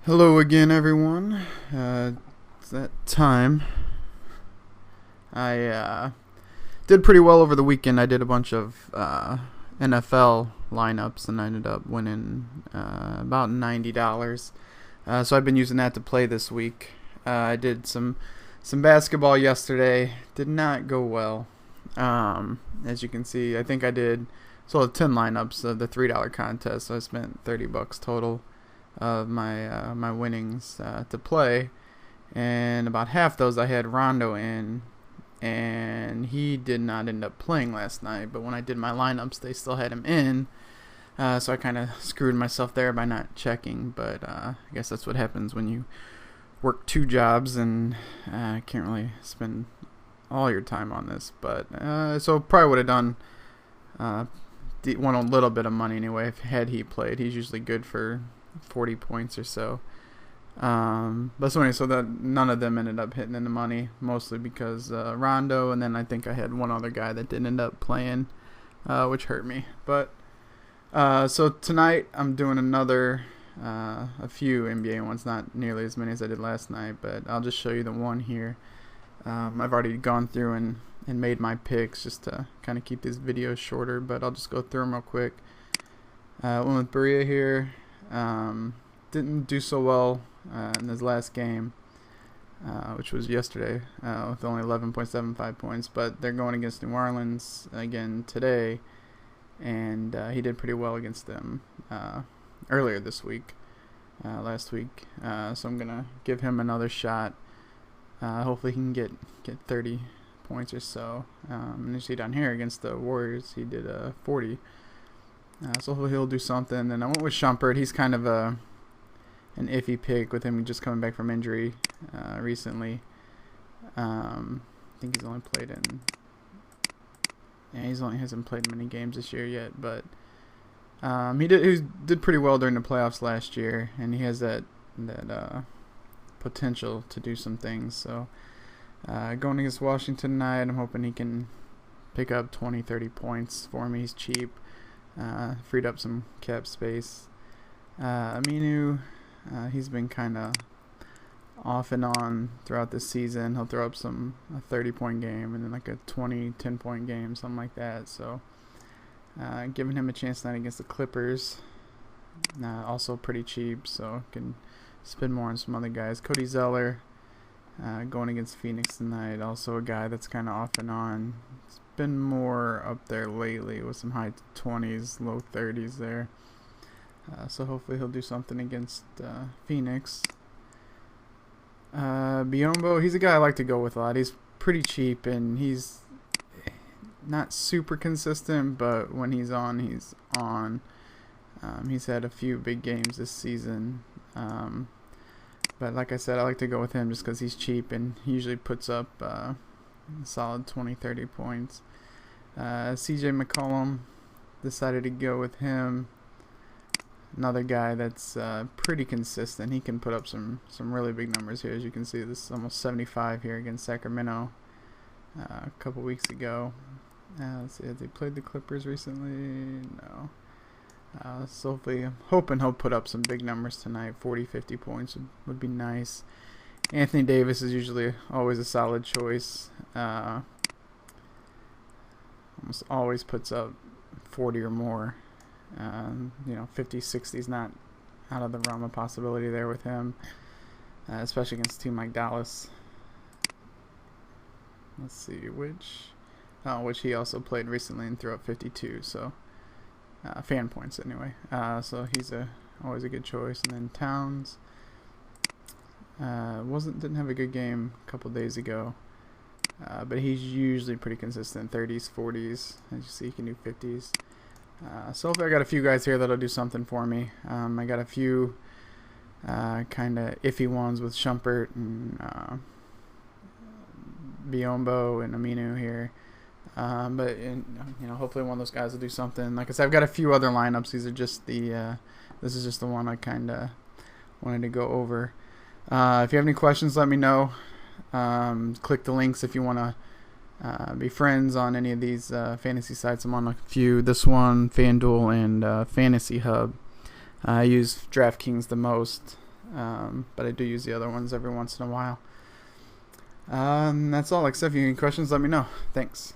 Hello again, everyone. It's that time. I did pretty well over the weekend. I did a bunch of NFL lineups and I ended up winning about $90. So I've been using that to play this week. I did some basketball yesterday. Did not go well. As you can see, I think I did 10 lineups of the $3 contest. So I spent $30 total of my winnings to play, and about half those I had Rondo in, and he did not end up playing last night. But when I did my lineups, they still had him in, so I kind of screwed myself there by not checking. But I guess that's what happens when you work two jobs and can't really spend all your time on this. But so probably would have done won a little bit of money anyway had he played. He's usually good for 40 points or so. But so anyway, so that none of them ended up hitting in the money, mostly because Rondo, and then I think I had one other guy that didn't end up playing, which hurt me. But so tonight I'm doing a few NBA ones, not nearly as many as I did last night, but I'll just show you the one here. I've already gone through and made my picks just to kind of keep these videos shorter, but I'll just go through them real quick. One with Berea here. Didn't do so well in his last game, which was yesterday, with only 11.75 points, but they're going against New Orleans again today, and he did pretty well against them earlier this week, last week, so I'm going to give him another shot. Hopefully he can get 30 points or so. And you see down here against the Warriors, he did 40. So hopefully he'll do something. And I went with Shumpert. He's kind of an iffy pick with him just coming back from injury recently. I think he's only played in. Yeah, hasn't played many games this year yet, but he did pretty well during the playoffs last year, and he has that potential to do some things. So going against Washington tonight, I'm hoping he can pick up 20, 30 points for me. He's cheap. Freed up some cap space. Aminu, he's been kind of off and on throughout the season. He'll throw up a 30-point game and then like a 20, 10-point game, something like that. So giving him a chance tonight against the Clippers. Also pretty cheap, so can spend more on some other guys. Cody Zeller going against Phoenix tonight. Also a guy that's kind of off and on. It's been more up there lately with some high 20s, low 30s there. So hopefully he'll do something against Phoenix. Biyombo, he's a guy I like to go with a lot. He's pretty cheap and he's not super consistent, but when he's on, he's on. He's had a few big games this season. But like I said, I like to go with him just because he's cheap and he usually puts up a solid 20, 30 points. CJ McCollum, decided to go with him. Another guy that's pretty consistent. He can put up some really big numbers here. As you can see, this is almost 75 here against Sacramento a couple weeks ago. Let's see, has he played the Clippers recently? No. So hopefully, I'm hoping he'll put up some big numbers tonight. 40, 50 points would be nice. Anthony Davis is usually always a solid choice. Almost always puts up 40 or more. 50, 60 is not out of the realm of possibility there with him, especially against a team like Dallas. Let's see, which he also played recently and threw up 52, so fan points anyway. So he's always a good choice. And then Towns didn't have a good game a couple days ago, but he's usually pretty consistent, 30s, 40s. As you see, he can do 50s. So I got a few guys here that'll do something for me. I got a few kind of iffy ones with Shumpert and Biyombo and Aminu here. But hopefully one of those guys will do something. Like I said, I've got a few other lineups. These are just this is just the one I kind of wanted to go over. If you have any questions, let me know. Click the links if you want to be friends on any of these fantasy sites. I'm on a few. This one, FanDuel, and Fantasy Hub. I use DraftKings the most. but I do use the other ones every once in a while. That's all. Except if you have any questions, let me know. Thanks.